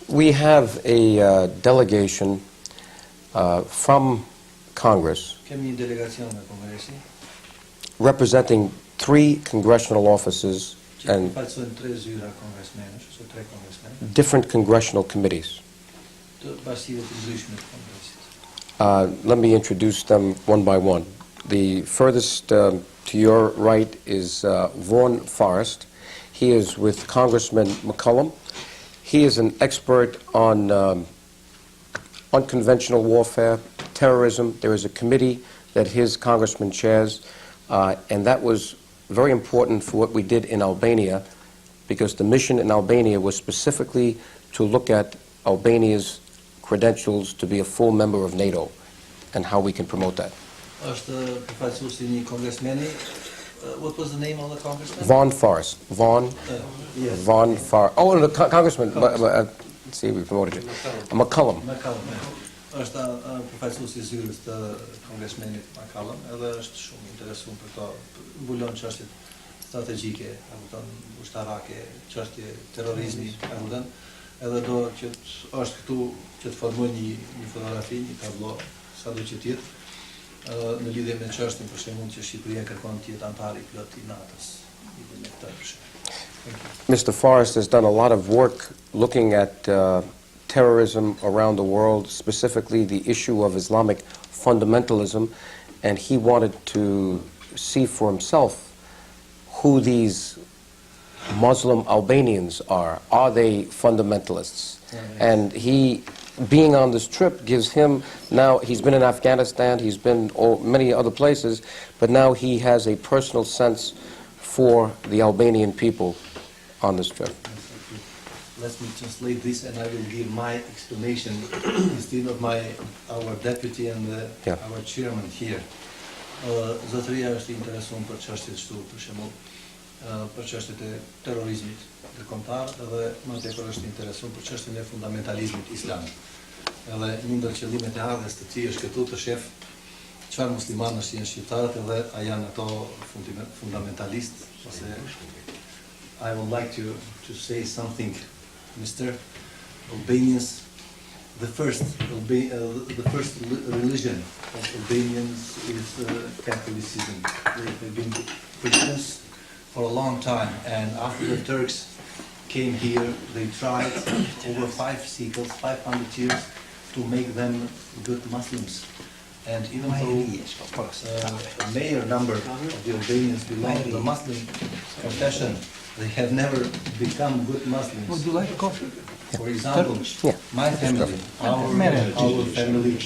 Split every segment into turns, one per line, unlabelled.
We have a delegation from Congress
Kemi një delegacion në Kongresi
representing 3 congressional offices
që
and
përfaqësojnë 3 zyra kongresmenësh, ose 3 kongresmenë
different congressional committees.
të bashkive të ndryshme të Kongresit.
Let me introduce them one by one. The furthest to your right is Vaughn Forrest. He is with Congressman McCollum. He is an expert on unconventional warfare, terrorism. There is a committee that his congressman chairs, and that was very important for what we did in Albania, because the mission in Albania was specifically to look at Albania's credentials to be a full member of NATO and how we can promote that.
Është përfaqësuesi një kongresmeni. What was the name of the congressman?
Vaughn Forrest. Vaughn.
Yes.
Vaughn Forrest. Oh, and the congressman. Let's see, we promoted you. McCollum.
Është përfaqësuesi i zyrës të kongresmenit McCollum, edhe është shumë interesuar për to, mbulon çështjet strategjike, ushtarake, çështje terrorizmi, edhe do që është këtu që të formoj një fotografi, një tablo, sado që tjetë, në lidhje me çështjen për shembull që Shqipëria kërkon të jetë antar I plot I NATO-s.
Mr. Forrest has done a lot of work looking at terrorism around the world, specifically the issue of Islamic fundamentalism, and he wanted to see for himself who these Muslim Albanians are. Are they fundamentalists? And he, being on this trip, gives him, now he's been in Afghanistan, he's been many other places, but now he has a personal sense for the Albanian people on this trip.
Let me translate this and I will give my explanation instead of our deputy and our chairman here. Zotëria është interesuar për çështjet këtu, për shembull, për çështjet e terrorizmit ndërkombëtar dhe më tepër është interesuar për çështjen e fundamentalizmit islam. Edhe një ndër qëllimet e ardhes të tij është këtu të shef çfarë muslimanësh janë shqiptarët edhe a janë ato fundamentalistë ose I would like to say something, Mr. Albanians. The first religion of Albanians is Catholicism. They have been Christians for a long time, and after the Turks came here, they tried over 500 years to make them good Muslims. And even though a major number of the Albanians belong to the Muslim confession, they have never become good Muslims.
Would you like a coffee?
For example, my family, our family,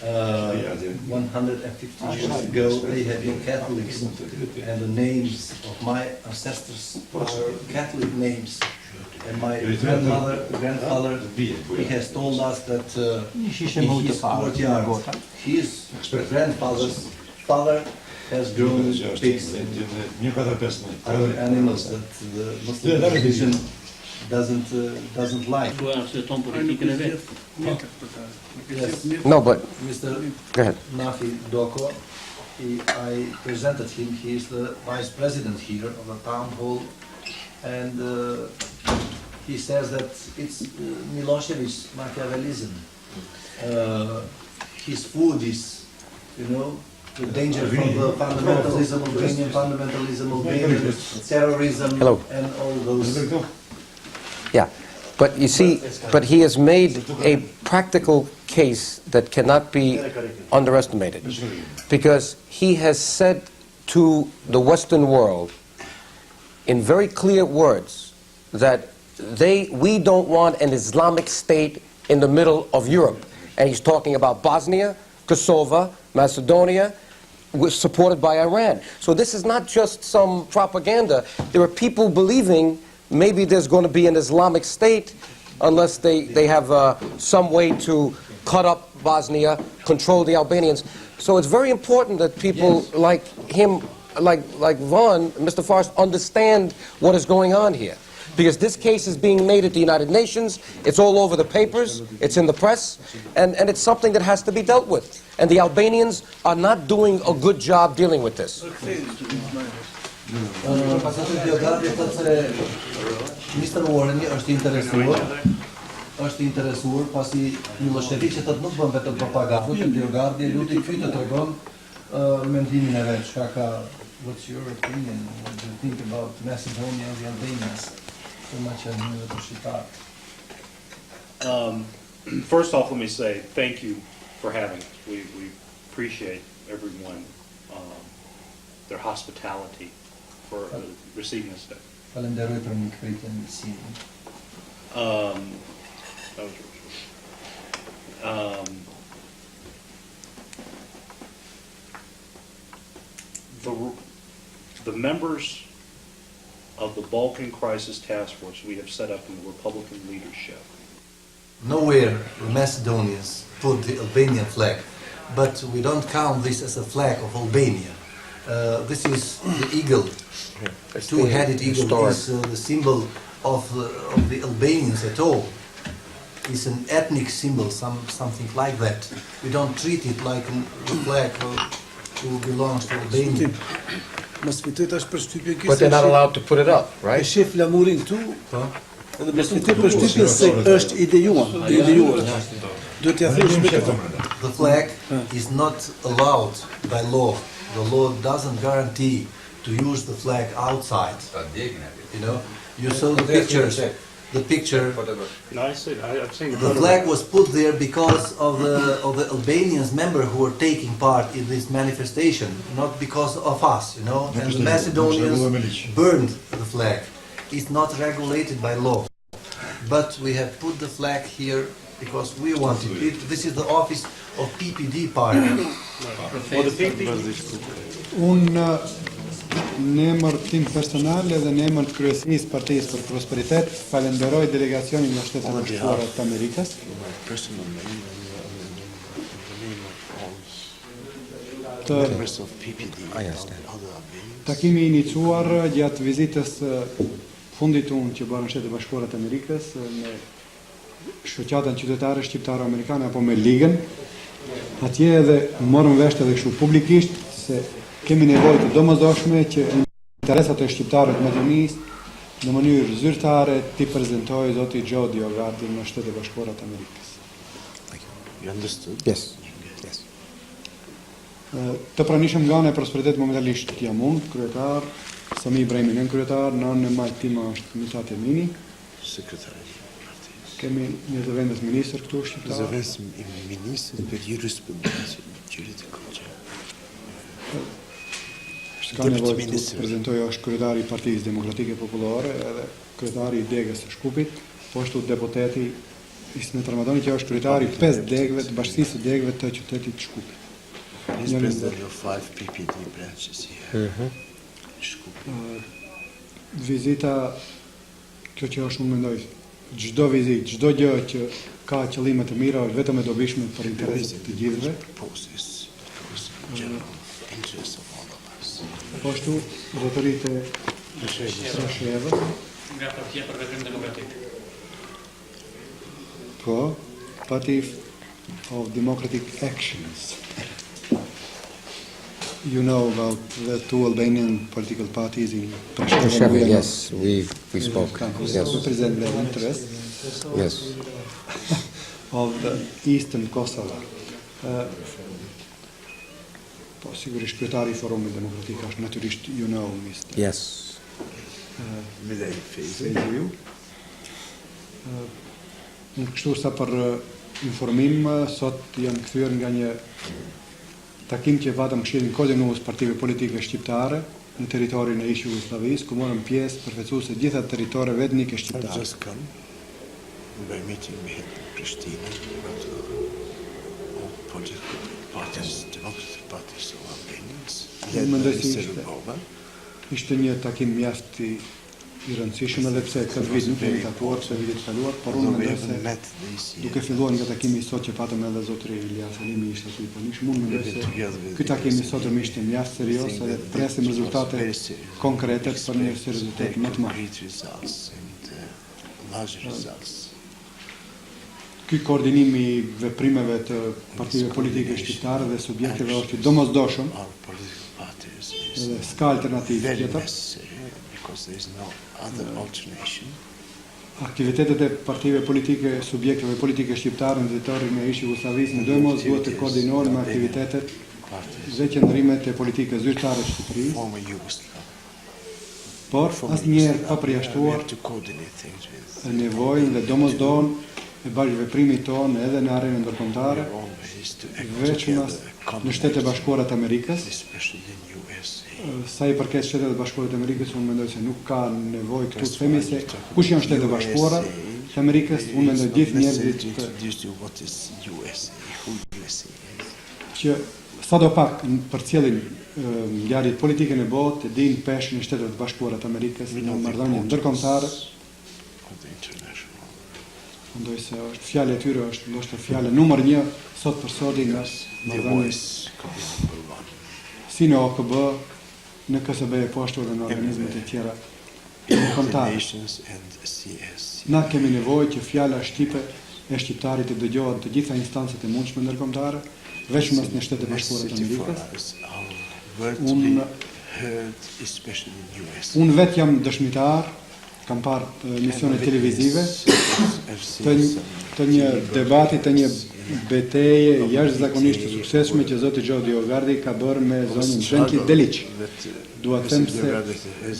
150 years ago, they have been Catholics, and the names of my ancestors are Catholic names. And my grandfather, he has told us that in his courtyard, his grandfather's father has grown pigs and other animals that the Muslim religion doesn't like. Yes.
No, but
Mr.
Go ahead.
Nafi Doko, I presented him. He is the vice president here of the town hall, and he says that it's Milosevic's Machiavellism. His food is, the danger from the fundamentalism, Albanian fundamentalism, Albanian terrorism, and all those.
yeah, but you see, but he has made a practical case that cannot be underestimated, because he has said to the Western world in very clear words that we don't want an Islamic state in the middle of Europe. And he's talking about Bosnia, Kosovo, Macedonia, supported by Iran. So this is not just some propaganda. There are people believing maybe there's going to be an Islamic state unless they have some way to cut up Bosnia, control the Albanians. So it's very important that people like him, like Vaughn, Mr. Forrest, understand what is going on here. Because this case is being made at the United Nations, it's all over the papers, it's in the press, and it's something that has to be dealt with. And the Albanians are not doing a good job dealing with this.
DioGuardi thotë se Mr. Warren është interesuar është interesuar pasi Miloševiqet nuk bën vetëm propagandë, DioGuardi luti ky të tregon mendimin e vet, çka ka, what's your opinion, what do you think about Macedonia and the Albanians? So much as the shqitar.
First off, let me say thank you for having us. We appreciate everyone, their hospitality for receiving us today.
Falenderoj për mikpritjen e sinit.
The members of the Balkan Crisis Task Force we have set up in the Republican leadership.
Nowhere the Macedonians put the Albanian flag, but we don't count this as a flag of Albania. This is the eagle, two-headed eagle, is the symbol of the Albanians at all. It's an ethnic symbol, something like that. We don't treat it like a flag who belongs to Albania.
But they're not allowed to put it up, right?
Shef flamurin këtu, edhe mos fitë përshtypjen se është idejuar. Duhet t'ia thësh me këtë.
The flag is not allowed by law. The law doesn't guarantee to use the flag outside. You know, you saw the pictures. The picture.
No, I've seen
The flag was put there because of the Albanians members who were taking part in this manifestation, not because of us. You know, and the Macedonians burned the flag. It's not regulated by law, but we have put the flag here because we wanted it. This is the office of PPD party.
Në emër tim personal dhe në emër të kryesisë Partisë për Prosperitet, falenderoj delegacionin nga Shtetet e Bashkuara të Amerikës. Takimi i iniciuar gjatë vizitës fundit unë që bërë në Shtetet e Bashkuara të Amerikës me shoqatën qytetare shqiptaro-amerikane apo me ligën. Atje edhe morëm vesh edhe kështu publikisht se kemi nevojë të domosdoshme që interesat e shqiptarëve të Maqedonisë në mënyrë zyrtare t'i prezantojë zoti DioGuardi në Shtetet e Bashkuara të Amerikës.
You understood?
Yes. Yes.
Të pranishëm nga ana e Prosperitet momentalisht jam unë, kryetar, Sami Ibrahimi nën kryetar, në majtë tima është Mithat Emini.
Sekretari.
Kemi një zëvendës ministër këtu shqiptar.
Zëvendës ministër për jurisprudencë juridike.
Ka nevojë të prezantoj është kryetari i Partisë Demokratike Popullore edhe kryetari i degës së Shkupit, po ashtu deputeti Ismet Ramadani që është kryetari i 5 degëve të bashkisë së degëve të qytetit të Shkupit.
He's president of 5 PPD branches here.
Vizita, kjo që është unë mendoj, çdo vizitë, çdo gjë që ka qëllime të mira është vetëm e dobishme për interesat të gjithëve. Po ashtu, zotëritë Rashevë.
Nga Partia për Veprim Demokratik.
Po, Party of Democratic Actions. You know about the two Albanian political parties in
Shirley, yes, we spoke. Yes.
Represent their interests.
Yes.
Of the Eastern Kosovo. Po, sigurisht kryetari i Forumit Demokratik është natyrisht you know, Mr.
Yes.
Feju. Në kështu sa për informim, sot jam kthyer nga një takim që patëm Këshillin Koordinues partive politike shqiptare në territorin e ish Jugosllavisë, ku morëm pjesë përfaqësuese gjitha territoreve etnike shqiptare.
By meeting we had in Pristina, but all political parties, democratic parties of Albanians, led by Mr. Rubova.
Ishte një takim mjaft i rëndësishëm edhe pse këtë vit nuk kemi takuar se vitit kaluar, por unë mendoj se duke filluar nga takimi i sot që patëm edhe zotëri Ilia Salimi ishte aty i punishëm, unë mendoj se ky takim i sotëm ishte mjaft serioz edhe presim rezultate konkrete për një rezultat më të madh. Ky koordinim i veprimeve të partive politike shqiptare dhe subjekteve është domosdoshëm. S'ka alternativë tjetër. aktivitetet e partive politike, subjekteve politike shqiptare në territorin e ish Jugosllavisë në dojmos duhet të koordinohen me aktivitetet dhe qëndrimet e politikës zyrtare të Shqipërisë,
former Yugoslavia.
por asnjëherë pa përjashtuar
To coordinate things with
nevojën dhe domosdoshmërinë e bashkëveprimit tonë edhe në arenën ndërkombëtare,
always to act
veçmas
together,
në Shtetet e Bashkuara të Amerikës.
especially in USA.
Sa i përket Shtetet e Bashkuara të Amerikës, unë mendoj se nuk ka nevojë këtu të themi se kush janë Shtetet e Bashkuara të Amerikës, unë mendoj gjithë njerëzit
Introduce you what is USA, who USA is.
që sadopak për cilin ngjarjet politike në botë e dinë peshën e Shtetet e Bashkuara të Amerikës në marrëdhënie ndërkombëtare.
Of the international.
Mendoj se është fjala e tyre është ndoshta fjala numër 1 sot për sot nga
The
marrëdhëniet
voice could be number one.
si në OKB, në KSB e poshtu dhe në organizmet e tjera
The
ndërkombëtare.
nations and CSC.
Na kemi nevojë që fjala shqipe e shqiptarit të dëgjohet të gjitha instancët e mundshme ndërkombëtare, veçmas në Shtetet e Bashkuara të
Necessity for
Amerikës.
us, our word to be heard, especially in USA.
Unë vetë jam dëshmitar, kam parë emisione televizive të një debati, të një betejë jashtëzakonisht të suksesshme që zoti DioGuardi ka bërë me zonjën Bentley Delic. Dua të them se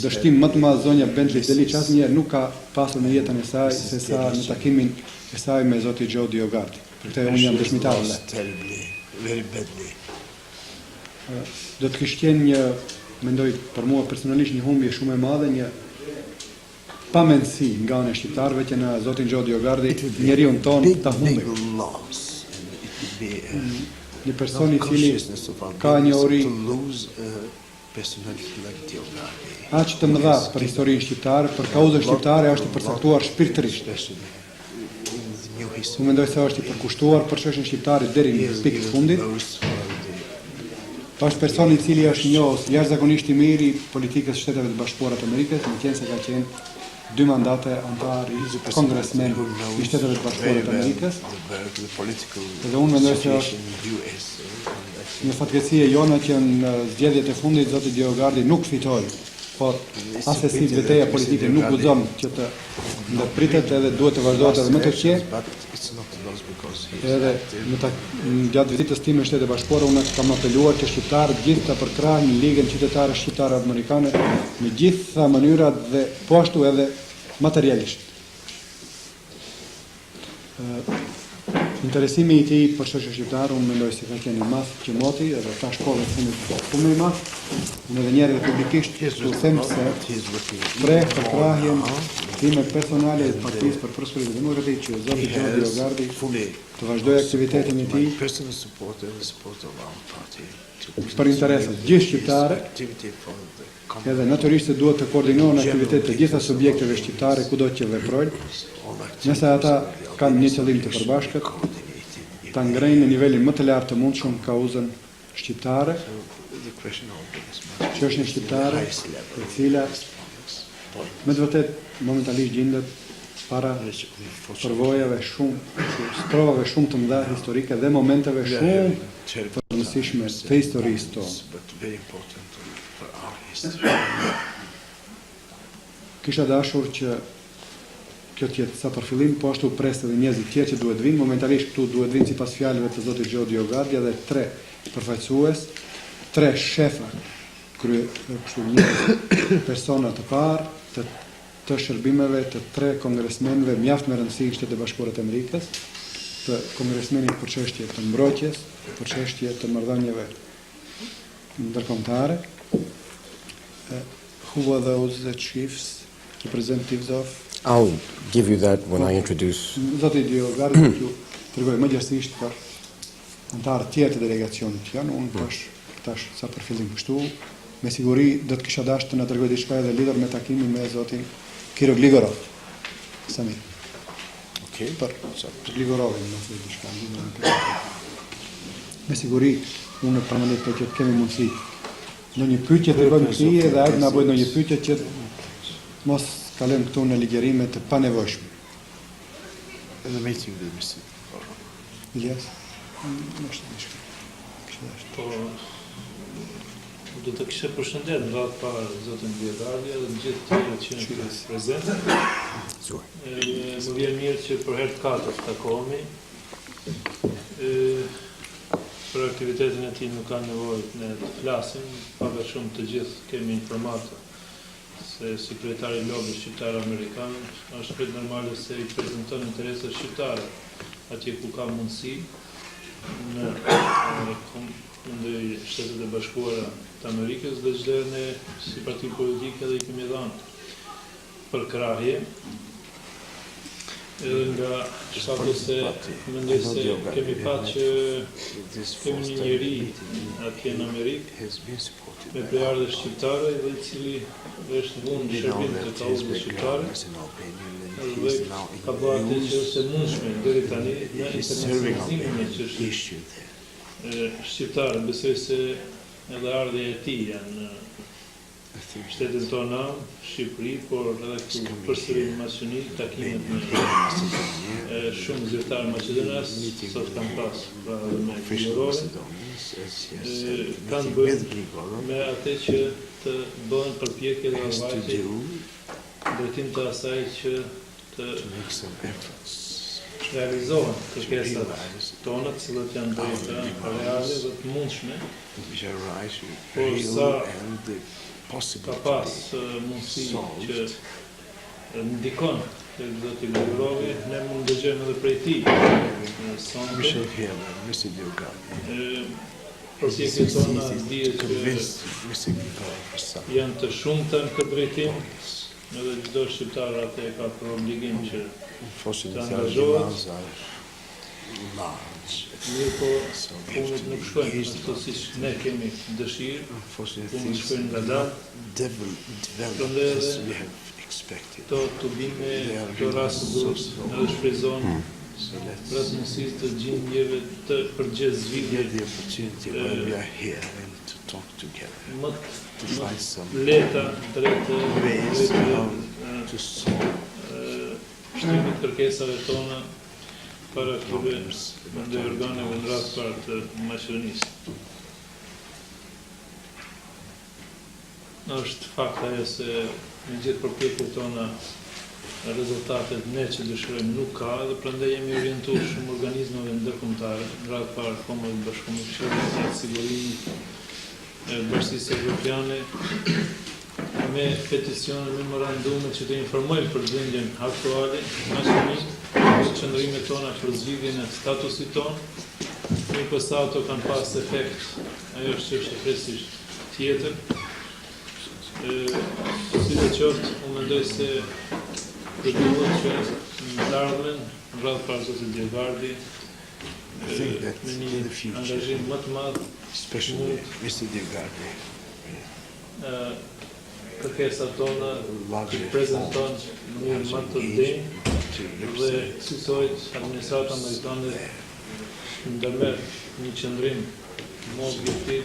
dështim më të madh zonja Bentley Delic asnjëherë nuk ka pasur në jetën e saj sesa në takimin e saj me zoti DioGuardi. Për këtë unë jam dëshmitar e vet.
Terribly, very badly.
Do të kishte qenë një, mendoj për mua personalisht një humbje shumë e madhe, një pamendësi nga ana e shqiptarëve që në zotin DioGuardi njeriu ton ta
Big
humbej.
loss. And it would be
Një person i cili
consciousness of
ka një
Albanians
ori
to lose a personality like DioGuardi.
aq të mëdha për historinë shqiptare, për kauzën shqiptare është i përcaktuar shpirtërisht.
Especially in the new
Unë
history.
mendoj se është i përkushtuar për çështjen shqiptare deri
He
në
has
pikën e
given
fundit.
those who are
Është person i cili është njohës jashtëzakonisht i mirë i politikës së Shteteve të Bashkuara të Amerikës, në qenë se ka qenë 2 mandate antar i Congressman i Shteteve të Bashkuara të Amerikës.
the political
Edhe unë mendoj se është
situation in USA.
një fatkeqësi e jona që në zgjedhjet e fundit zoti DioGuardi nuk fitoi, por asesi betejë politike nuk guxon që të ndërpritet edhe duhet të vazhdohet edhe më të qe.
But it's not a loss because he
Edhe në gjatë vizitës time në Shtetet e Bashkuara unë kam apeluar që shqiptarët gjithë të përkrahin ligën qytetare shqiptare amerikane në gjitha mënyrat dhe po ashtu edhe materialisht. Interesimi i tij për shoqërinë shqiptare unë mendoj se ka qenë i madh që moti edhe ta shkollë të fundit shumë i madh. Unë edhe njerëzit publikisht të them se pre përkrahjen time personale të Partisë për Prosperitet Demokratike që zoti DioGuardi të vazhdojë aktivitetin e tij
personal support and the support of our party
për interesat gjithë shqiptare,
activity for the
edhe natyrisht se duhet të koordinohen aktivitetet të gjitha subjekteve shqiptare kudo që veprojnë, nëse ata kanë një qëllim të përbashkët, ta ngrejnë në nivelin më të lartë të mundshëm kauzën shqiptare,
the question of
çështjen shqiptare, e cila me të vërtet momentalisht gjendet para përvojave shumë, sprovave shumë të mëdha historike dhe momenteve shumë të rëndësishme të historisë tonë.
but very important for our history.
Kisha dashur që kjo të jetë sa për fillim, po ashtu pres edhe njerëzit tjerë që duhet vinë. Momentalisht këtu duhet vinë sipas fjalëve të zotit DioGuardi edhe 3 përfaqësues, 3 shefa, kështu njerëz, persona të parë të shërbimeve të 3 kongresmenëve mjaft me rëndësi në Shtetet e Bashkuara të Amerikës, të kongresmenit për çështje të mbrojtjes, për çështje të marrëdhënieve ndërkombëtare. Who were those the chiefs, representatives of?
I'll give you that when I introduce.
Zoti DioGuardi ju tregoj më gjashtësisht për antarët tjerë të delegacionit që janë, unë tash sa për fillim kështu, me siguri do të kisha dashur të na tregoj diçka edhe lidhur me takimin me zotin Gligorov. Sami.
Okay.
Për Gligorovin më thënë diçka lidhur me këtë. Me siguri unë përmendoj që kemi mundësi në një pyetje të bëjmë këtij dhe ai na bëj në një pyetje që mos kalojmë këtu në ligjërime të panevojshme.
And the meeting with Mr.
Ilyas, mos të dish.
Po
Do të kishe përshëndet në radhë parë zotin DioGuardi dhe të gjithë tjerë që në këtu prezent. Më vjen mirë që për herë të katërt takohemi. Për aktivitetin e tij nuk ka nevojë ne të flasim, pavarësisht të gjithë kemi informata se sekretari i lobit shqiptar amerikan është krejt normale se i prezanton interesat shqiptare atje ku ka mundësi në Shtetet e Bashkuara të Amerikës dhe çdo ne si parti politike edhe i kemi dhënë për krahje. Nga shkakti se mendoj se kemi patë që kemi një njeri atje në Amerikë me prejardhje shqiptare dhe i cili është vënë shërbim të kauzës shqiptare dhe ka bërë atë që është e mundshme deri tani në internacionalizimin e çështjeve shqiptare. Besoj se edhe ardhja e tij janë shtetin tona, Shqipëri, por edhe këtu përsëri në Maqedoni, takimet me shumë zyrtarë Maqedonas, sot kam pas me Grigorove, kanë bëjnë me atë që të bëhen përpjekje dhe vajtje drejtim të asaj që të realizohen kërkesat tona, të cilët janë drejta reale dhe të mundshme, por sa ka pas mundësi që ndikon të zoti Grigorove, ne mund të dëgjojmë edhe prej tij. Përpjekjet tona dihet që janë të shumta në këtë drejtim, edhe çdo shqiptar atë ka për obligim që të angazhohet. Mirë po, punët nuk shkojnë ashtu siç ne kemi dëshirë, punët shkojnë ngadalë, prandaj edhe këto tubime, këto raste duhet edhe shprezohen për mundësisë të gjendjeve të përgjithë zgjidhje më lehta drejt shtrimit kërkesave tona para këtyre ndaj organeve në radhë parë të Maqedonisë. Është fakt ajo se në gjithë përpjekjet tona rezultatet ne që dëshirojmë nuk ka dhe prandaj jemi orientuar shumë organizmave ndërkombëtare, në radhë parë Kombit Bashkëkombëtar, Shirley, Sigurimit, Bashkisë Evropiane, me peticione, memorandume që të informojnë për gjendjen aktuale në Maqedoni, për qëndrimet tona për zgjidhjen e statusit tonë, mirë sa ato kanë pas efekt, ajo është çështje thjesht tjetër. Sidoqoftë, unë mendoj se duhet që në të ardhmen, në radhë parë zotit DioGuardi, me një angazhim më të madh, kërkesat tona që prezanton në mënyrë më të denjë dhe kësaj administrata amerikane ndërmerr një qendrim më objektiv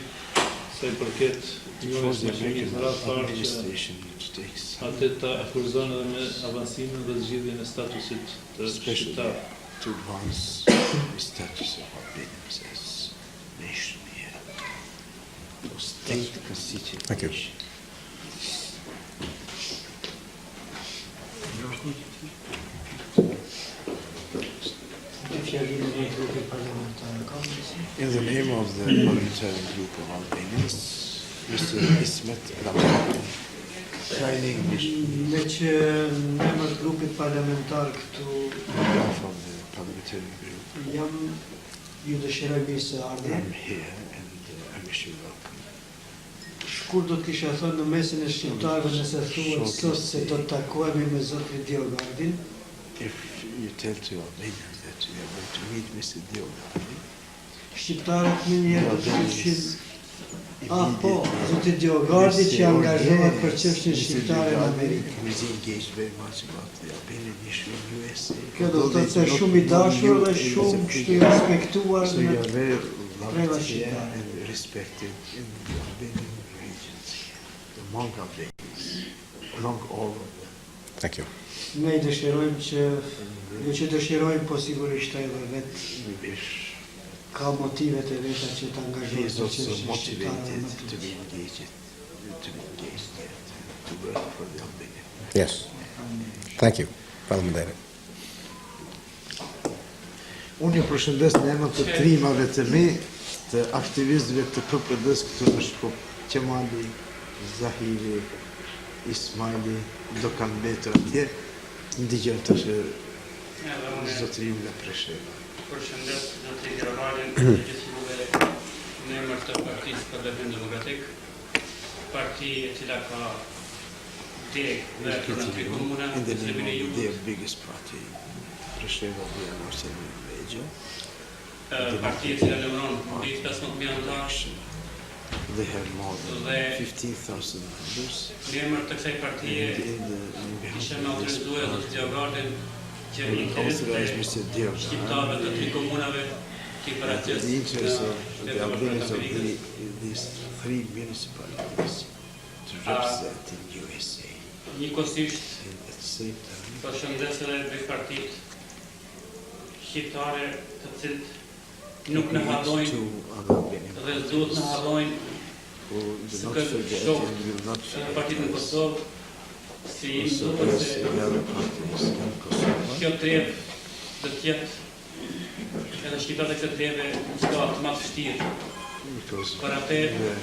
sa i përket njohjes së Maqedonisë në radhë parë që atë ta akuzon edhe me avancimin dhe zgjidhjen e statusit të shqiptarëve.
To advance the status of Albanians as nation here. For state constituent nation. In the name of the parliamentary group of Albanians, Mr. Ismet Ramazan, shining
Me që në emër të grupit parlamentar këtu
from the parliamentary group,
ju dëshiroj mirë se ardhje.
I'm here and I wish you welcome.
Shkur do të kisha thënë në mesin e shqiptarëve nëse thuhet sot se do të takohemi me zotin DioGuardin.
If you tell to Albanians that we are going to meet Mr. DioGuardi,
Shqiptarët më njerë të përqin po, zotin DioGuardi që angazhohet për çështjen shqiptare në Amerikë.
he's engaged very much about the Albanian issue in USA.
Kjo do të thotë se shumë i dashur dhe shumë kështu i respektuar
So you
në
are very
Prema
loved here
shqiptare.
and respected in the Albanian regions here, among Albanians, among all of them.
Thank you.
Ne dëshirojmë që, jo që dëshirojmë, po sigurisht edhe vetë
We wish
ka motivet e veta që të
He
angazhohet
is
për
also
çështjen
motivated
shqiptare
to be engaged, to work for the Albanian.
Yes. Thank you. Faleminderit.
Unë ju përshëndes në emër të trimave të mi, të aktivistëve të PPD-s këtu në Shkup, Qemali, Zahiri, Ismaili, do kanë mbetur atje, ndiqen të shë zotërim nga Presheva.
Përshëndes zotëri Gjeravalin, përgjithësuve në emër të Partisë për Veprim Demokratik, parti e cila ka degë dhe në tri komuna,
In the
Sremën e
name of
Jugut,
their biggest party, Presheva Bia Norsemi Regio,
parti e cila lëmëron mbi 15.000 anëtarë.
they have more than 15,000 members.
Në emër të kësaj partie, ishe me autorizuar zotëri DioGuardin që
Authorized
interesët
Mr.
e
DioGuardi,
shqiptarëve të tri komunave të
the interest of the
Shtetit
Albanians of
Amerikës.
these three municipalities to represent in USA.
Njëkohësisht
And at the same time,
përshëndes edhe dy partitë shqiptare të cilët nuk në harrojnë
two other Albanian
dhe duhet në harrojnë
who do
se
not
këtë
forget
shok
and will not
edhe partitë në
forget
Kosovë si im
also
duhet
as
se
the other parties in Kosovo.
kjo trevë dhe tjetë edhe shqiptarët e këtë treve në situatë më të vështirë.
Because
Për atë
the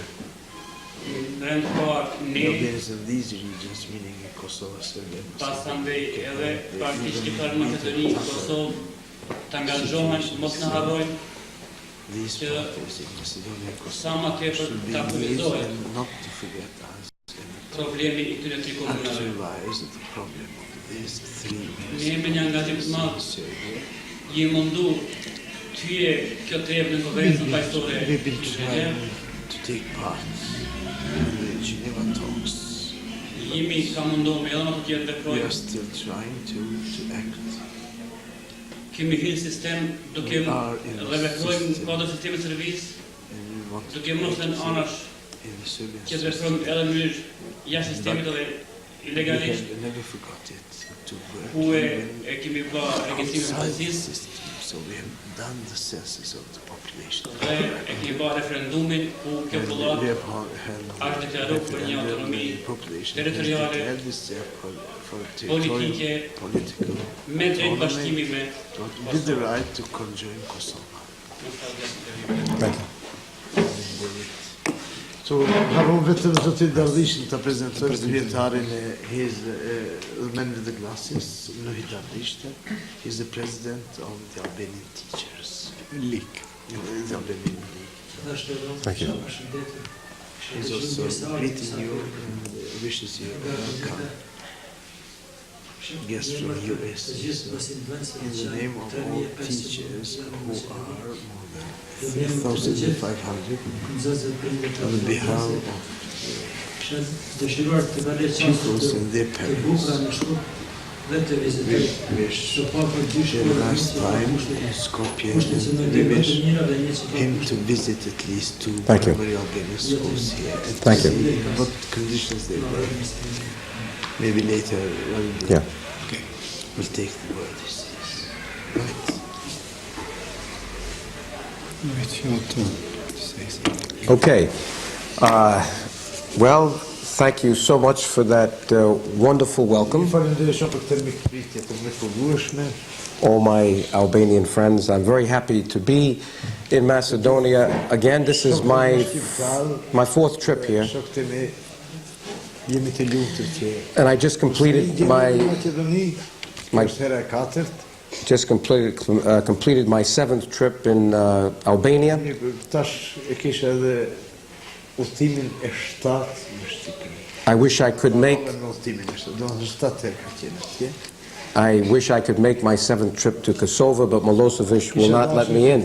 në rend parë ne
Albanians in these regions, meaning in Kosovo, Serbia,
pasandej edhe partitë shqiptare në Macedoni, Kosovë të angazhohen, mos në harrojnë
these
që
parties in Macedonia and
sa
Kosovo
më tepër
should be
ta
engaged
kuvizohet
and not to forget us and
problemi i këtyre tri
to
komunave.
realize that the problem of these three
Ne jemi një angazhim të madh,
Serbia,
je mundu tyje kjo trevë në konferencën paqësore
we've been
në
trying
Gjenev.
to take part in the Geneva talks.
Jemi ka mundu me edhe më të tjerë
We
veprojnë.
are still trying to act.
Kemi hyrë në sistem duke
We are in
dhe
the
veprojmë në
system.
kodër sistemit servis,
And we want to
duke mos në anash
in the Serbian
që të
system.
veprojmë edhe në mënyrë jashtë sistemit edhe
We
ilegalisht,
have never forgot it to work
ku
even
e kemi bla registrimin
outside the
precizë
system. So we have done the census of the population.
dhe e kemi bla referendumin ku kjo
And we
popullat
have
është deklaruar për një autonomi
population
territoriale,
has this for
politike,
territorial political
me drejt bashkimi me
with the right to conjoin Kosovo.
Thank you.
So, harron vetëm zotin Darvishin të prezentoj vjetarin e Men with the Glasses, Nuhi Darvishte. He's the president of the Albanian Teachers League. The Albanian League.
Thank you.
He's also greeting you and wishes you a welcome guest from US. In the name of all teachers who are more than 3,500 on behalf of pupils and their parents. We wish a nice time in Skopje and we wish him to visit at least two
Thank you.
primary Albanian schools here and to
Thank you.
see what conditions they were. Maybe later
Yeah.
we'll take the word he says. Right.
It's your turn to say something.
Okay. Well, thank you so much for that wonderful welcome. All my Albanian friends, I'm very happy to be in Macedonia. Again, this is my fourth trip here, and I just completed completed my seventh trip in Albania. I wish I could make my seventh trip to Kosovo, but Milosevic will not let me in.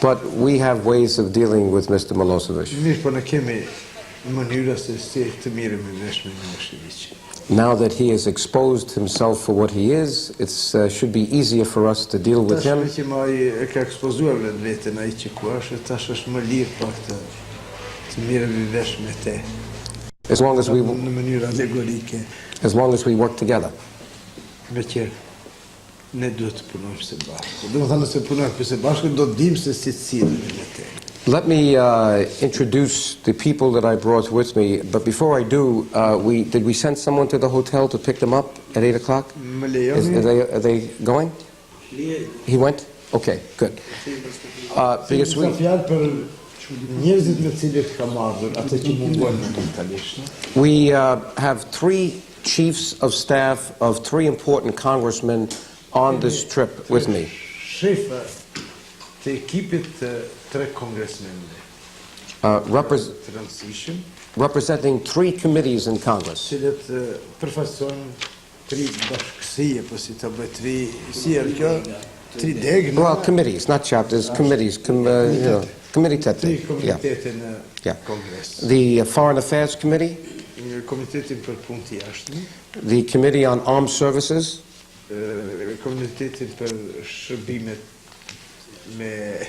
But we have ways of dealing with Mr. Milosevic. Now that he has exposed himself for what he is, it should be easier for us to deal with him. As long as we work together.
Me që ne duhet të punojmë së bashku. Do të thënë se punojmë së bashku do të dimë se si cilën me te.
Let me introduce the people that I brought with me, but before I do, did we send someone to the hotel to pick them up at 8 o'clock?
Më lejoni.
Are they going? He went? Okay, good. Because
Ka fjalë për njerëzit me cilët kam ardhur, atë që mungojnë momentalisht.
we have 3 chiefs of staff of 3 important congressmen on this trip with me.
Shefa të ekipit të 3 kongresmen transition,
Representing 3 committees in Congress.
cilët përfaqësojnë 3 bashkësie, po si ta bëj 3 si er kjo, 3 degë.
Well, committees, not chapters, committees, committee.
3
Yeah.
komitete në
Yeah.
Kongres.
The Foreign Affairs Committee,
Komitetin për punë të jashtme,
the Committee on Armed Services,
komitetin për shërbimet me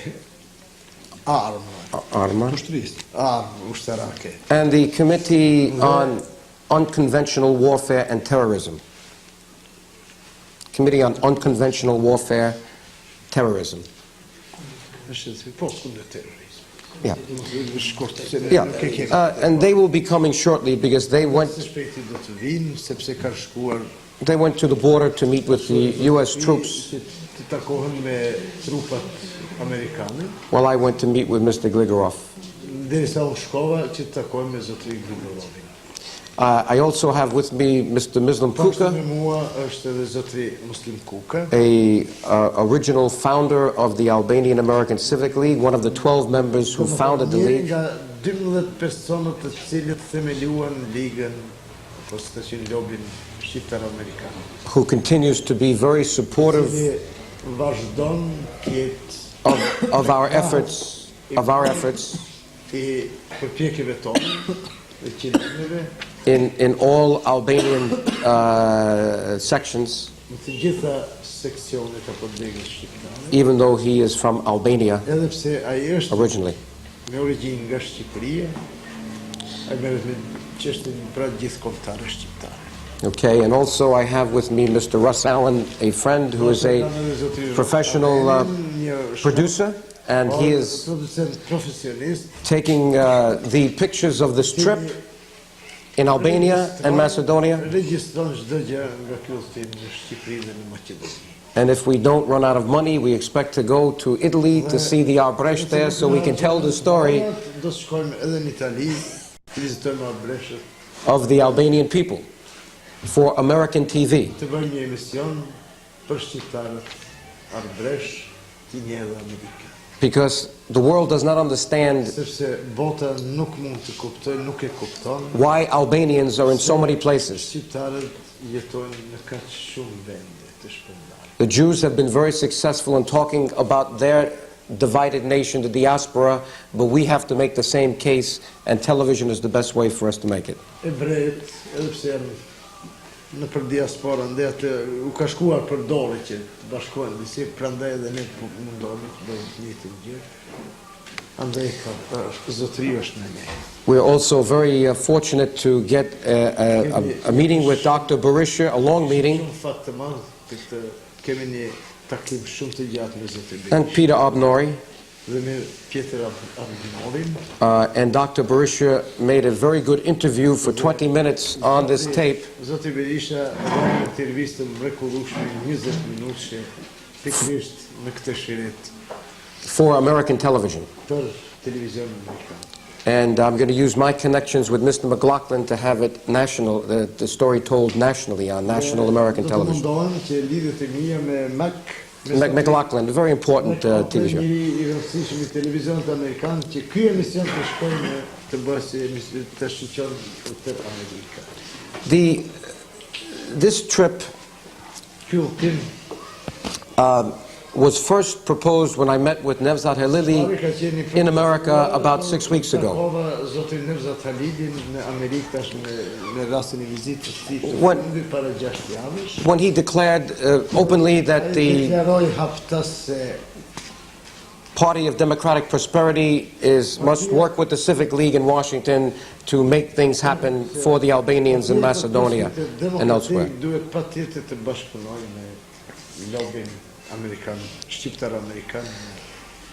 armë,
Arma,
ushtarake,
and the Committee on Unconventional Warfare and Terrorism. Committee on Unconventional Warfare, Terrorism.
është po kundër terrorizmit.
Yeah.
Shkurt se ne
Yeah.
nuk e kemi.
And they will be coming shortly because they went
Së shpejti do të vinë sepse kanë shkuar
to the border to meet with the U.S. troops,
që të takohen me trupat amerikane.
while I went to meet with Mr. Gligorov.
Derisa unë shkova që të takohem me zotrin Gligorovi.
I also have with me Mr. Muslim
Bashkë
Kuka,
me mua është edhe zotri Muslim Kuka,
original founder of the Albanian American Civic League, one of the 12 members who founded the
njëri
league.
nga 12 personat të cilët themeluan ligën apo stacion lobin shqiptar-amerikan.
Who continues to be very supportive
Cili vazhdon tjetë
of our efforts,
i përpjekjeve tonë dhe qëllimeve
in all Albanian sections,
në të gjitha seksionet apo degës shqiptare,
even though he is from Albania
edhe pse ai është
originally.
me origjinë nga Shqipëria, ai merret me çështjen pra gjithkombëtare shqiptare.
Okay, and also I have with me Mr. Russ Allen, a friend who is a professional producer, and he is
producent profesionist,
taking the pictures of this trip in Albania and Macedonia.
regjistron çdo gjë nga ky udhëtim në Shqipëri dhe në Maqedoni.
And if we don't run out of money, we expect to go to Italy to see the Arbrecht there so we can tell the story
Do të shkojmë edhe në Itali, të vizitojmë Arbreshët,
of the Albanian people for American TV.
të bëjmë një emision për shqiptarët Arbresh, të një edhe Amerikë.
Because the world does not understand
Sepse bota nuk mund të kuptojë, nuk e kupton.
why Albanians are in so many places.
Shqiptarët jetojnë në kaq shumë vende të shpërndarë.
The Jews have been very successful in talking about their divided nation, the diaspora, but we have to make the same case, and television is the best way for us to make it.
Ebrejt, edhe pse janë në për diaspora, ndaj atë u ka shkuar për dorë që të bashkohen disi, prandaj edhe ne mundohemi të bëjmë të njëjtën gjë. Andaj ka zotëria është me ne.
We're also very fortunate to get a meeting with Dr. Berisha, a long meeting,
Shumë fat të madh të këtë kemi një takim shumë të gjatë me zotin
and Peter Abnori.
dhe me Pjetër Abdinorin.
And Dr. Berisha made a very good interview for 20 minutes on this tape
Zoti Berisha dha një intervistë mrekullueshme 20 minutëshe pikërisht me këtë shiret
for American television.
për televizionin amerikan.
And I'm going to use my connections with Mr. McLaughlin to have it national, the story told nationally on national American television.
Do të mundohem që lidhjet e mia me
McLaughlin, a very important TV show.
I rëndësishëm i televizionit amerikan që ky emision të shkojnë të bëjë si emision të shqyqon për Amerika.
This trip
Ky udhtim
was first proposed when I met with Nevzat Halili in America about 6 weeks ago.
Zotrin Nevzat Halilin në Amerikë tash në rastin e vizitës së tij
When-
para 6 javësh.
When he declared openly that the
Deklaroi haptas se
Party of Democratic Prosperity must work with the Civic League in Washington to make things happen for the Albanians in Macedonia and elsewhere.
Duhet patjetër të bashkëpunojë me lobin amerikan, shqiptar-amerikan,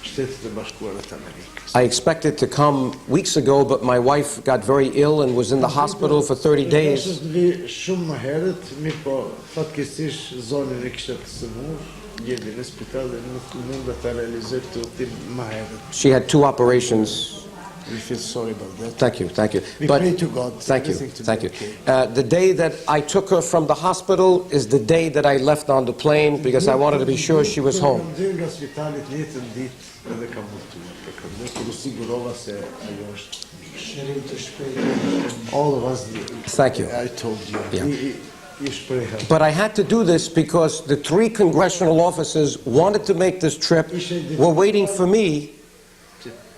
Shtetet e Bashkuara të Amerikës.
I expected to come weeks ago, but my wife got very ill and was in the hospital for 30 days.
Është vi shumë më herët, mirë po fatkeqësisht zonën e kishte të sëmurë, jemi në spital dhe nuk mund të realizoj këtë udhtim më herët.
She had 2 operations.
We feel sorry about that.
Thank you, thank you.
We pray to God.
Thank you,
everything to
thank
be
you.
okay.
The day that I took her from the hospital is the day that I left on the plane because I wanted to be sure she was home.
Nga spitalit njëtën ditë edhe kam udhëtuar për këtë. Kur u sigurova se ajo është.
Shërim të shpejtë.
All of us,
Thank you.
I told you.
Yeah. But I had to do this because the 3 congressional officers wanted to make this trip, were waiting for me.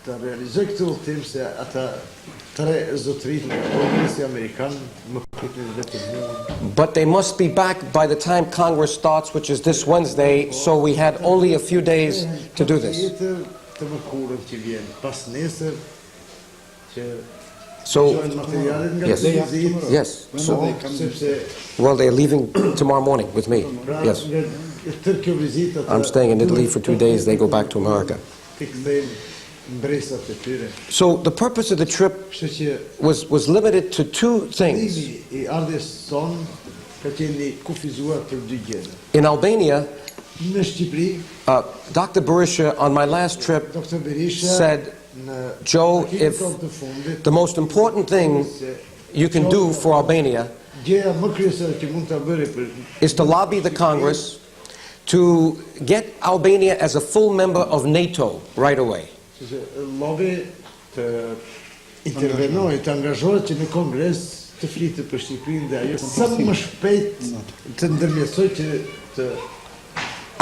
Të realizoj këtë udhëtim se ata 3 zotërit në Kongresi Amerikan më pritin vetëm mua.
But they must be back by the time Congress starts, which is this Wednesday, so we had only a few days to do this.
Të mërkurën që vjen pas nesër që
So,
materialet nga
yes,
televizion.
yes. So,
Sepse
well, they're leaving tomorrow morning with me. Yes.
nga tërë kjo vizitë
I'm staying in Italy for 2 days. They go back to America.
Të kthejnë mbresat e tyre.
So the purpose of the trip
Kështu që
was limited to 2 things.
qëllimi i ardhes son ka qenë kufizuar për 2 gjëra.
In Albania,
Në Shqipëri,
Dr. Berisha, on my last trip,
Dr. Berisha
said,
në
Joe,
takimin
if
tonë të fundit,
the most important thing you can do for Albania
gjëja më kryesore që mund ta bëre për
is to lobby the Congress to get Albania as a full member of NATO right away.
se lobi të intervenoj, të angazhohet që në Kongres të flitë për Shqipërinë dhe ajo sa më shpejt të ndërmjetësoj që të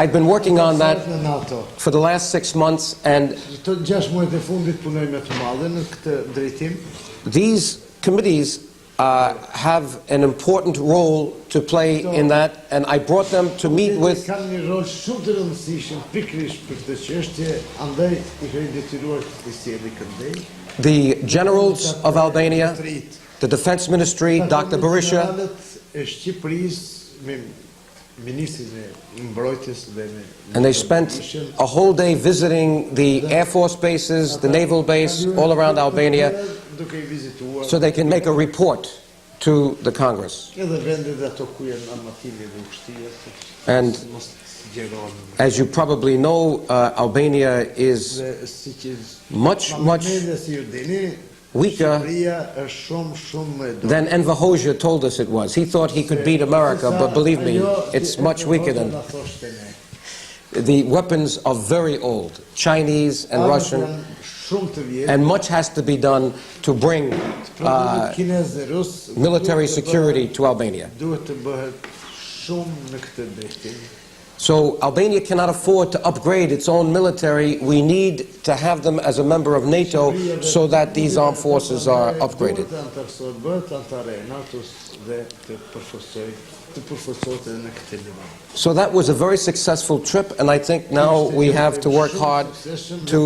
I've been working on that
në NATO.
for the last 6 months, and
Të 6 muajt e fundit punoj me të madhe në këtë drejtim.
these committees have an important role to play in that, and I brought them to meet with
Kanë një rol shumë të rëndësishëm pikërisht për këtë çështje, andaj i kemi detyruar të sjellë këndej.
the generals of Albania, the Defense Ministry, Dr. Berisha,
Generalet e Shqipërisë me ministrin e mbrojtjes dhe me
and they spent a whole day visiting the Air Force bases, the naval base all around Albania,
duke i vizituar
so they can make a report to the Congress.
edhe vendet ato ku janë armatimi dhe ushtria.
And
Mos gjerohen.
as you probably know, Albania is
Dhe siç
much
media si ju dini,
weaker
Shqipëria është shumë më e dobët.
than Enver Hoxha told us it was. He thought he could beat America, but believe me, it's much weaker than... The weapons are very old, Chinese and Russian, and much has to be done to bring military security to Albania.
Duhet të bëhet shumë në këtë drejtim.
So Albania cannot afford to upgrade its own military. We need to have them as a member of NATO so that these armed forces are upgraded.
Duhet të antarësohet, bëhet antare e NATO-s dhe të përforcohet edhe në këtë nivel.
So that was a very successful trip, and I think now we have to work hard to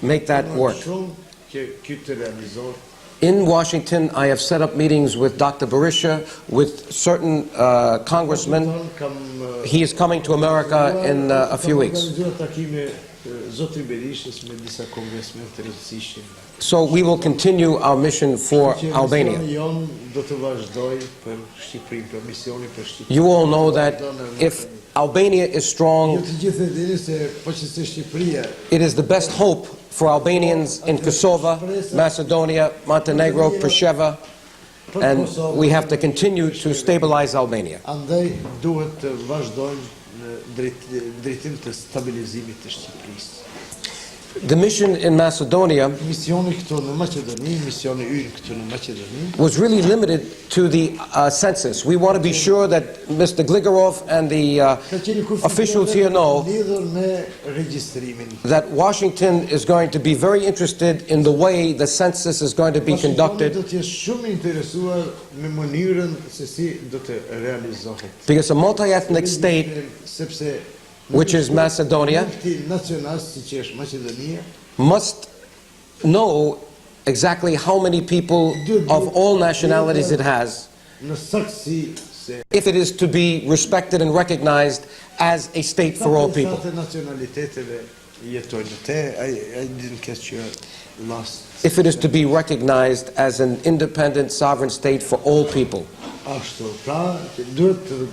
make that work.
Shumë që ky të realizohet.
In Washington, I have set up meetings with Dr. Berisha, with certain congressmen. He is coming to America in a few weeks. So we will continue our mission for Albania. You all know that if Albania is strong, it is the best hope for Albanians in Kosovo, Macedonia, Montenegro, Preševa, and we have to continue to stabilize Albania.
Andaj duhet të vazhdojmë në drejtim të stabilizimit të Shqipërisë.
The mission in Macedonia
Misioni këtu në Maqedoni, misioni ynë këtu në Maqedoni,
was really limited to the census. We want to be sure that Mr. Gligorov and the officials here know
lidhur me regjistrimin.
that Washington is going to be very interested in the way the census is going to be conducted,
Do të jesh shumë interesuar me mënyrën se si do të realizohet.
because a multi-ethnic state
Sepse
which is Macedonia,
Nacional, si që është Maqedonia,
must know exactly how many people of all nationalities it has
në saktësi se
if it is to be respected and recognized as a state for all people.
sa të nacionaliteteve jetojnë. I didn't catch your last.
If it is to be recognized as an independent sovereign state for all people.
Ashtu, pra, që duhet të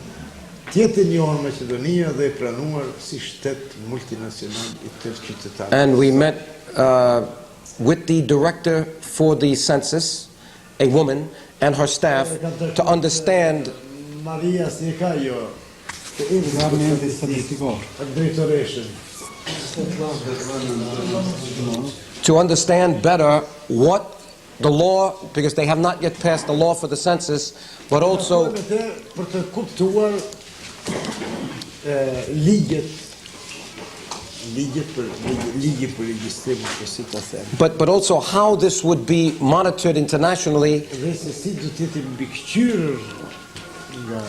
tjetë njohur Maqedonia dhe e pranuar si shtet multinacional I tërë qytetarëve.
And we met with the director for the census, a woman, and her staff to understand
Maria si e ka jo, drejtoreshën.
to understand better what the law, because they have not yet passed the law for the census, but also
Për të kuptuar ligjet për regjistrimin, po si ta them.
but also how this would be monitored internationally,
Dhe se si do të jetë mbikëqyrur nga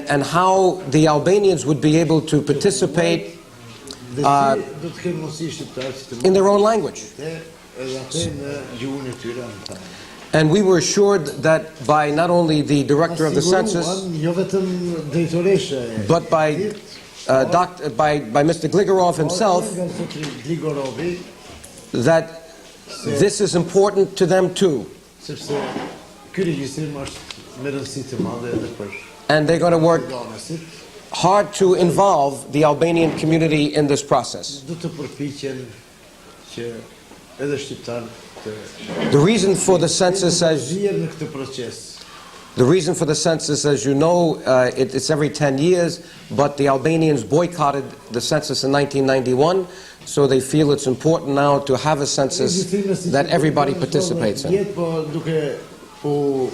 and how the Albanians would be able to participate
dhe si do të kenë mundësi shqiptarët që të
in their own language.
edhe atë në gjuhën e tyre anëtare.
And we were assured that by not only the director of the census,
Jo vetëm drejtoresha
but by Mr. Gligorov himself,
nga zotri Gligorovi,
that this is important to them too.
sepse ky regjistrim është me rëndësi të madhe edhe për
And they're going to work
organasit.
hard to involve the Albanian community in this process.
Do të përpiqen që edhe shqiptarët të
The reason for the census, as
vjen në këtë proces.
you know, it's every 10 years, but the Albanians boycotted the census in 1991, so they feel it's important now to have a census that everybody participates in.
Jetë po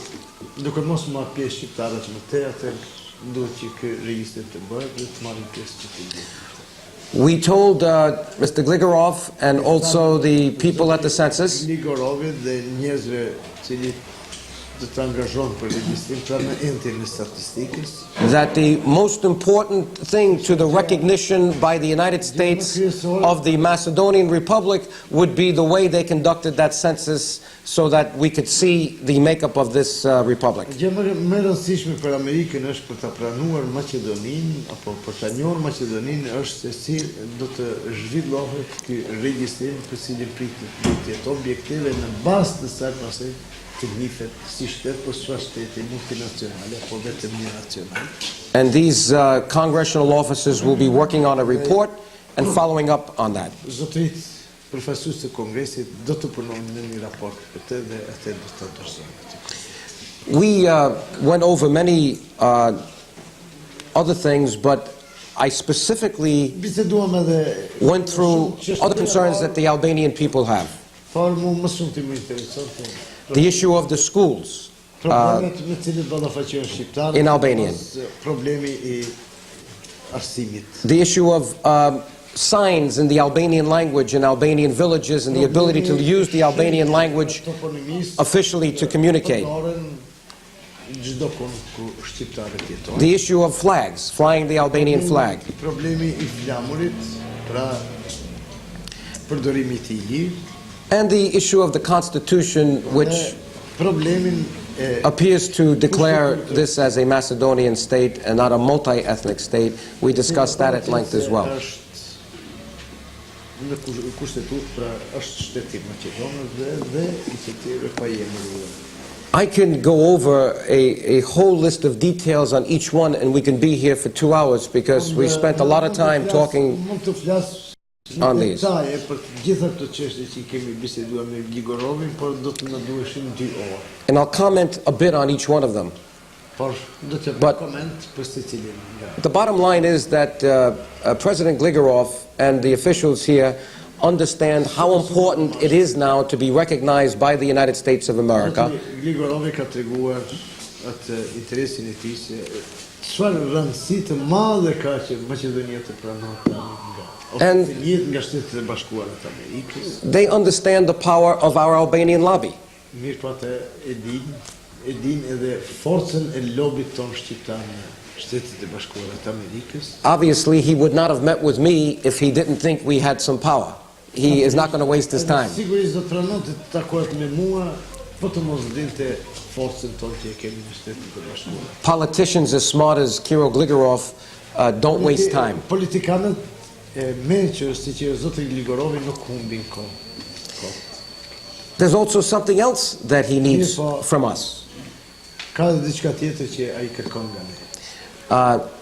duke mos marrë pjesë shqiptarët më tej, atë duhet që ky regjistër të bëhet dhe të marrin pjesë që të gjithë.
We told Mr. Gligorov and also the people at the census
Ligorovit dhe njerëzve cili do të angazhohen për regjistrim, pra në entin e statistikës,
that the most important thing to the recognition by the United States of the Macedonian Republic would be the way they conducted that census so that we could see the makeup of this republic.
gjë më rëndësishme për Amerikën është për ta pranuar Maqedoninë apo për ta njohur Maqedoninë është se si do të zhvillohet ky regjistrim, për cilin pritet të jetë objektive në bazë të saj pastaj të njihet si shtet, po çfarë shteti multinacionale apo vetëm një nacional.
And these congressional officers will be working on a report and following up on that.
Zotrit përfaqësues të Kongresit do të punojnë në një raport për të dhe atë do të dorëzojnë.
We went over many other things, but I specifically
Biseduam edhe
went through other concerns that the Albanian people have.
Por më shumë të më interesonte
The issue of the schools
problemet me të cilit ballafaqohen shqiptarët
in Albanian.
Problemi I arsimit.
The issue of signs in the Albanian language in Albanian villages and the ability to use the Albanian language officially to communicate.
Çdo kohë ku shqiptarët jetojnë.
The issue of flags, flying the Albanian flag.
Problemi I flamurit, pra përdorimi I tij.
And the issue of the Constitution, which
Problemin
appears to declare this as a Macedonian state and not a multi-ethnic state. We discussed that at length as well.
Në kushtetut, pra është shteti Maqedonës dhe I qytetarëve pa emëruar.
I can go over a whole list of details on each one, and we can be here for 2 hours because we spent a lot of time talking
Mund të flas
on these.
Për të gjitha këto çështje që kemi biseduar me Ligorovin, por do të na duheshin 2 orë.
And I'll comment a bit on each one of them.
Por do të
But-
bëj koment për secilin nga.
The bottom line is that President Gligorov and the officials here understand how important it is now to be recognized by the United States of America.
Ligorovi ka treguar atë interesin e tij se çfarë rëndësi të madhe ka që Maqedonia të pranohet
And-
nga Shtetet e Bashkuara të Amerikës.
They understand the power of our Albanian lobby.
Mirë, po atë e din edhe forcën e lobit ton shqiptar Shtetet e Bashkuara të Amerikës.
Obviously, he would not have met with me if he didn't think we had some power. He is not going to waste his time.
Sigurisht do të pranonte të takohet me mua, po të mos dinte forcën tonë që e kemi në Shtetet e Bashkuara.
Politicians as smart as Kiro Gligorov don't waste time.
Politikanët e mençur si që zoti Gligorovi nuk humbin kohë.
There's also something else that he needs from us.
Ka dhe diçka tjetër që ai kërkon nga ne.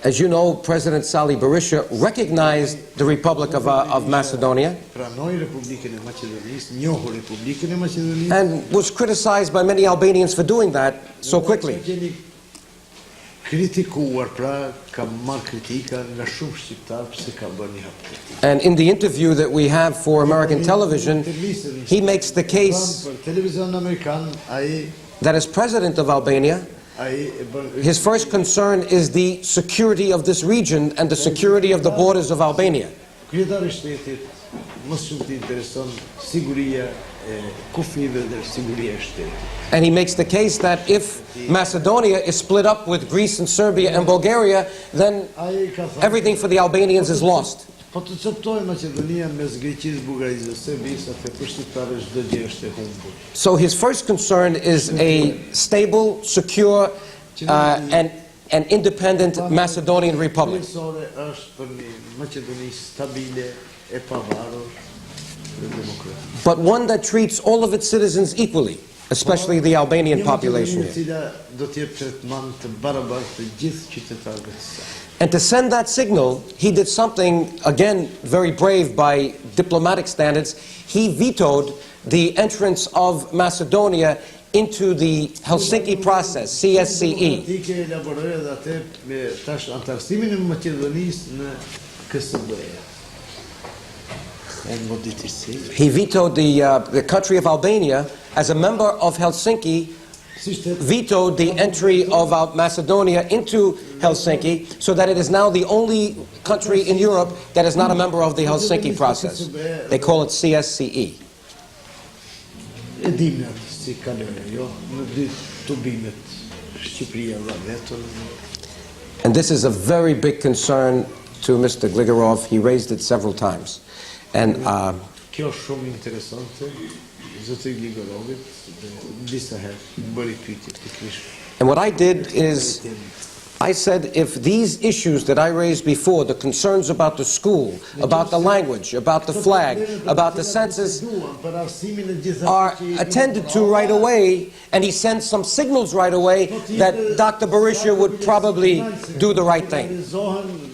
As you know, President Sali Berisha recognized the Republic of Macedonia
Pranoi Republikën e Maqedonisë, njohu Republikën e Maqedonisë.
and was criticized by many Albanians for doing that so quickly.
Keni kritikuar, pra ka marrë kritika nga shumë shqiptarë pse ka bërë një hap.
And in the interview that we have for American television, he makes the case
Për televizion amerikan, ai
that as president of Albania, his first concern is the security of this region and the security of the borders of Albania.
Kryetari i shtetit më shumë të intereson siguria e kufive dhe siguria e shtetit.
And he makes the case that if Macedonia is split up with Greece and Serbia and Bulgaria, then
Ai ka thënë,
everything for the Albanians is lost.
po të çoptojë Maqedonia mes Greqisë, Bullgarisë dhe Serbisë, atë për shqiptarë çdo gjë është e humbur.
So his first concern is a stable, secure, and independent Macedonian Republic.
Kryesore është për një Maqedoni stabile, e pavarur dhe demokratike.
But one that treats all of its citizens equally, especially the Albanian population
Një
here.
cila do të jep tretman të barabartë të gjithë qytetarëve të saj.
And to send that signal, he did something, again, very brave by diplomatic standards. He vetoed the entrance of Macedonia into the Helsinki process, CSCE.
Diplomatike elaboroi edhe atë me tash antarësimin e Maqedonisë në KSB. And what did he say?
He vetoed the country of Albania, as a member of Helsinki, vetoed the entry of Macedonia into Helsinki, so that it is now the only country in Europe that is not a member of the Helsinki process. They call it CSCE.
E dim atë si kaloi, jo, në dy tubimet Shqipëria dha vetën.
And this is a very big concern to Mr. Gligorov. He raised it several times. And
Kjo është shumë interesante, zoti Gligorovit, disa herë bëri pyetje pikërisht.
And what I did is, I said, if these issues that I raised before, the concerns about the school, about the language, about the flag, about the census, are attended to right away, and he sends some signals right away that Dr. Berisha would probably do the right thing.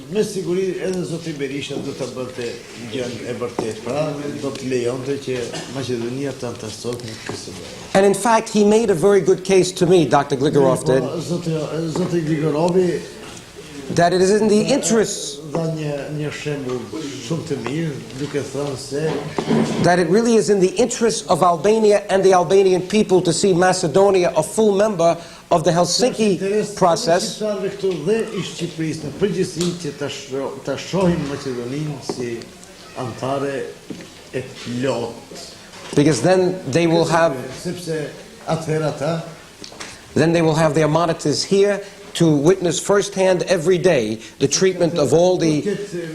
Me siguri edhe zoti Berisha do ta bënte gjën e vërtetë, pra do të lejonte që Maqedonia të antarësohet në KSB.
And in fact, he made a very good case to me, Dr. Gligorov did,
Zoti Gligorovi
that it is in the interests,
dha një shembull shumë të mirë, duke thënë se
that it really is in the interests of Albania and the Albanian people to see Macedonia a full member of the Helsinki process,
shqiptarëve këtu dhe i Shqipërisë në përgjithësi që ta shohin Maqedoninë si antare e plot.
because then they will have
Sepse atëherë ata
their monitors here to witness firsthand every day the treatment of all the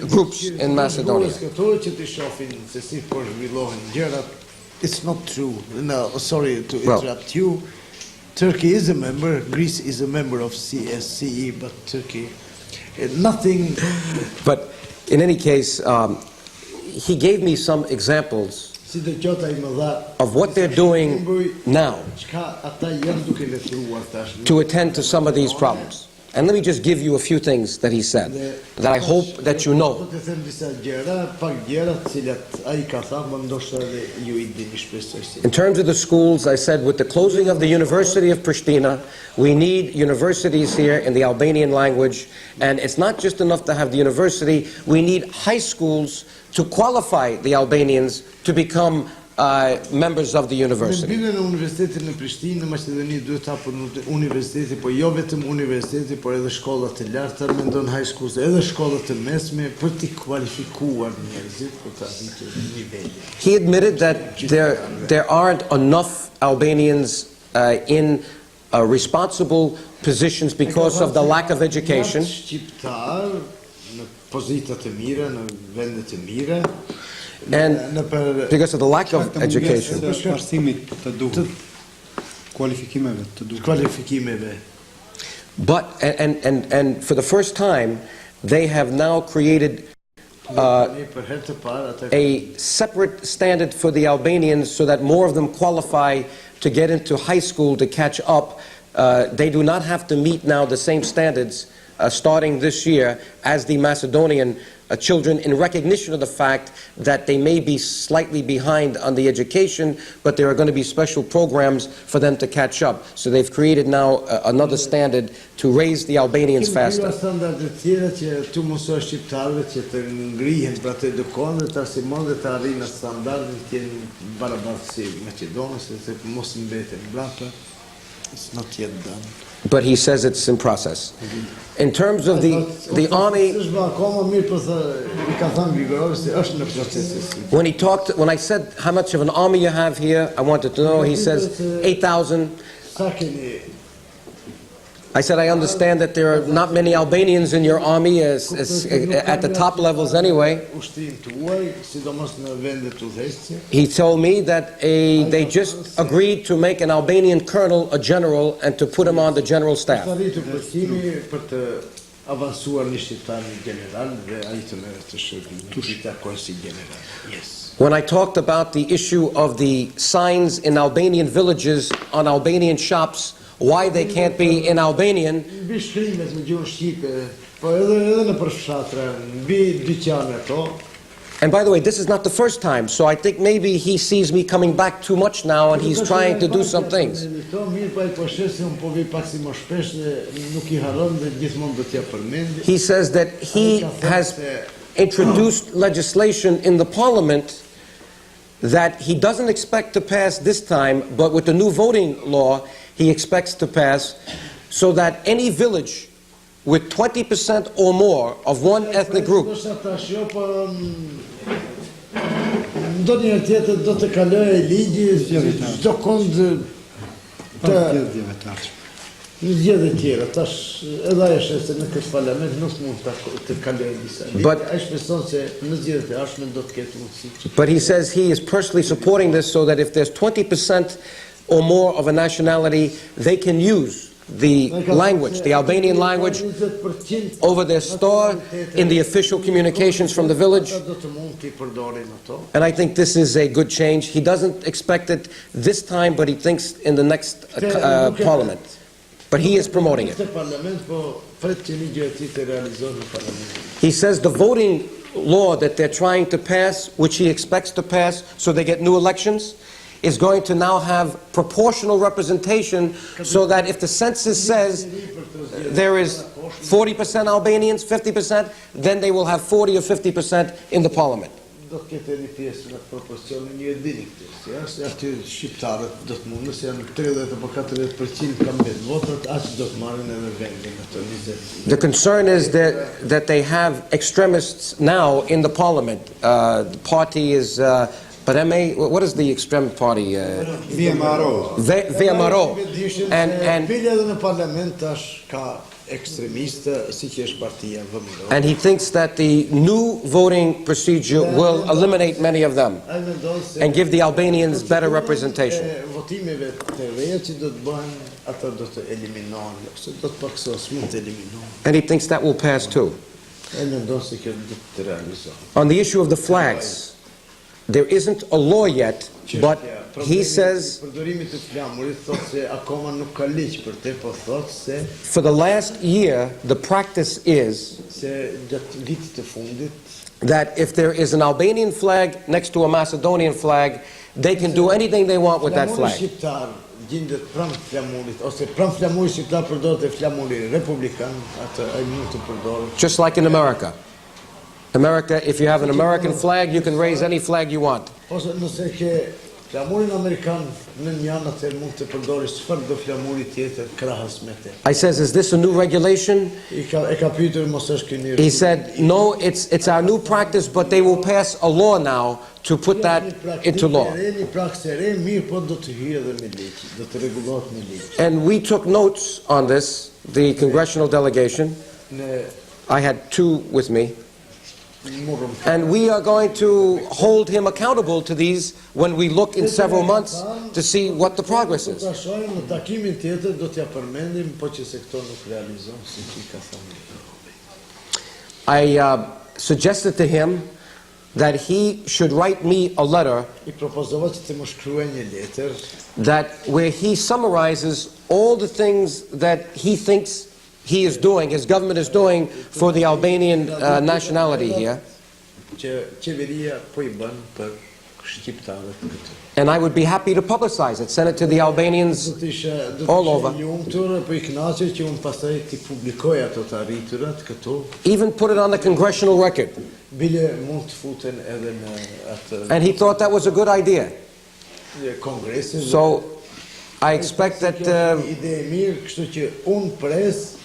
groups in Macedonia.
Këto që të shohin se si po zhvillohen gjërat. It's not true. No, sorry to interrupt you. Turkey is a member, Greece is a member of CSCE, but Turkey, nothing.
But in any case, he gave me some examples of what they're doing now to attend to some of these problems. And let me just give you a few things that he said that I hope that you know. In terms of the schools, I said with the closing of the University of Pristina, we need universities here in the Albanian language, and it's not just enough to have the university, we need high schools to qualify the Albanians to become members of the university.
Në universitetin në Prishtinë, në Maqedoni duhet të hapur universiteti, po jo vetëm universiteti, por edhe shkollat të larta, mendon high schools, edhe shkollat të mesme për të kualifikuar njerëzit për të arritur nivele.
He admitted that there aren't enough Albanians in responsible positions because of the lack of education.
Shqiptar në pozitat e mira, në vendet e mira,
And because of the lack of education.
Arsimit të duhur, kualifikimeve të duhur.
Kualifikimeve.
But, and for the first time, they have now created a separate standard for the Albanians so that more of them qualify to get into high school to catch up. They do not have to meet now the same standards starting this year as the Macedonian children, in recognition of the fact that they may be slightly behind on the education, but there are going to be special programs for them to catch up. So they've created now another standard to raise the Albanians faster.
It's not yet done.
But he says it's in process. In terms of the army, when I said how much of an army you have here, I wanted to know, he says 8,000. I said, I understand that there are not many Albanians in your army at the top levels anyway. He told me that they just agreed to make an Albanian colonel a general and to put him on the general staff.
Yes.
When I talked about the issue of the signs in Albanian villages on Albanian shops, why they can't be in Albanian, and by the way, this is not the first time, so I think maybe he sees me coming back too much now and he's trying to do some things. He says that he has introduced legislation in the parliament that he doesn't expect to pass this time, but with the new voting law, he expects to pass, so that any village with 20% or more of one ethnic group But he says he is personally supporting this so that if there's 20% or more of a nationality, they can use the language, the Albanian language, over their store, in the official communications from the village. And I think this is a good change. He doesn't expect it this time, but he thinks in the next parliament. But he is promoting it. He says the voting law that they're trying to pass, which he expects to pass so they get new elections, is going to now have proportional representation, so that if the census says there is 40% Albanians, 50%, then they will have 40 or 50% in the parliament. The concern is that they have extremists now in the parliament. The party is what is the extreme party?
VMRO.
VMRO. And he thinks that the new voting procedure will eliminate many of them and give the Albanians better representation. And he thinks that will pass too. On the issue of the flags, there isn't a law yet, but he says for the last year, the practice is that if there is an Albanian flag next to a Macedonian flag, they can do anything they want with that flag. Just like in America. America, if you have an American flag, you can raise any flag you want.
Flamurin Amerikan në një anë atëherë mund të përdorish çfarë do flamuri tjetër krahas me te.
I says, is this a new regulation?
E ka pyetur mos është ky një.
He said, no, it's our new practice, but they will pass a law now to put that into law.
Një praksë e re, mirë, po do të hyjë edhe me ligj, do të rregullohet me ligj.
And we took notes on this, the Congressional delegation. I had two with me. And we are going to hold him accountable to these when we look in several months to see what the progress is.
Në takimin tjetër do t'ja përmendim, po që se këto nuk realizon, si që ka thënë.
I suggested to him that he should write me a letter
I propozova që të më shkruaj një letër
that where he summarizes all the things that he thinks he is doing, his government is doing for the Albanian nationality here.
që qeveria po I bën për shqiptarët këtu.
And I would be happy to publicize it, send it to the Albanians
Do të
all over.
isha lumtur, po I kënaqur që unë pastaj t'i publikoj ato të arriturat këtu.
Even put it on the Congressional record.
Bile mund të futen edhe në atë
And he thought that was a good idea.
kongresin.
So I expect that...
ide e mirë, kështu që unë pres.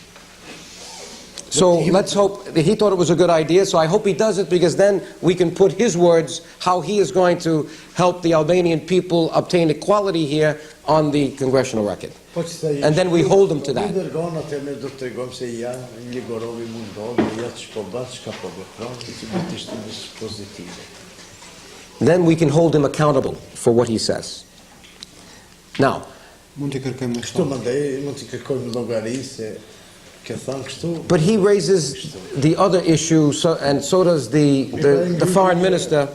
So let's hope that he thought it was a good idea, so I hope he does it, because then we can put his words, how he is going to help the Albanian people obtain equality here on the Congressional record. And then we hold him to that. Then we can hold him accountable for what he says. Now, but he raises the other issue, and so does the foreign minister,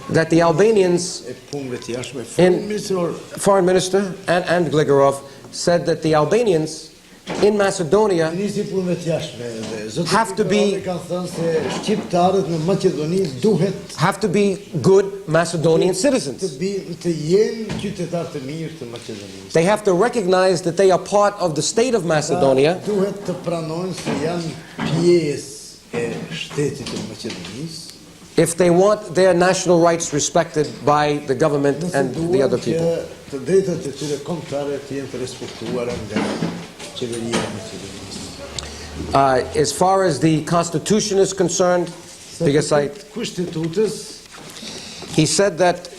that the Albanians, foreign minister and Gligorov, said that the Albanians in Macedonia have to be good Macedonian citizens. They have to recognize that they are part of the state of Macedonia. If they want their national rights respected by the government and the other people. As far as the Constitution is concerned, because he said that,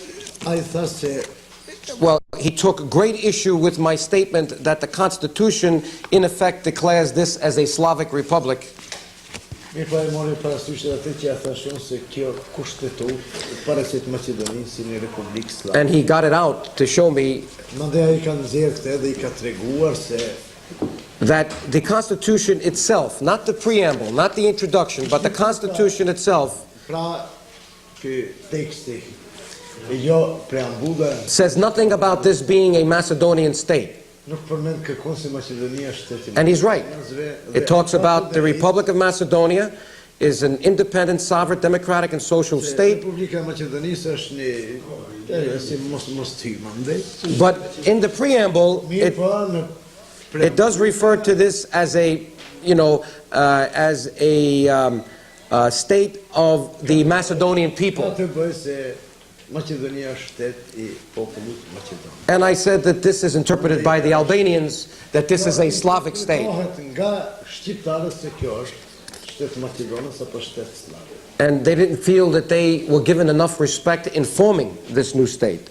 well, he took great issue with my statement that the Constitution, in effect, declares this as a Slavic republic. And he got it out to show me that the Constitution itself, not the preamble, not the introduction, but the Constitution itself says nothing about this being a Macedonian state. And he's right. It talks about the Republic of Macedonia is an independent, sovereign, democratic, and social state. But in the preamble, it does refer to this as a, state of the Macedonian people. And I said that this is interpreted by the Albanians, that this is a Slavic state. And they didn't feel that they were given enough respect in forming this new state.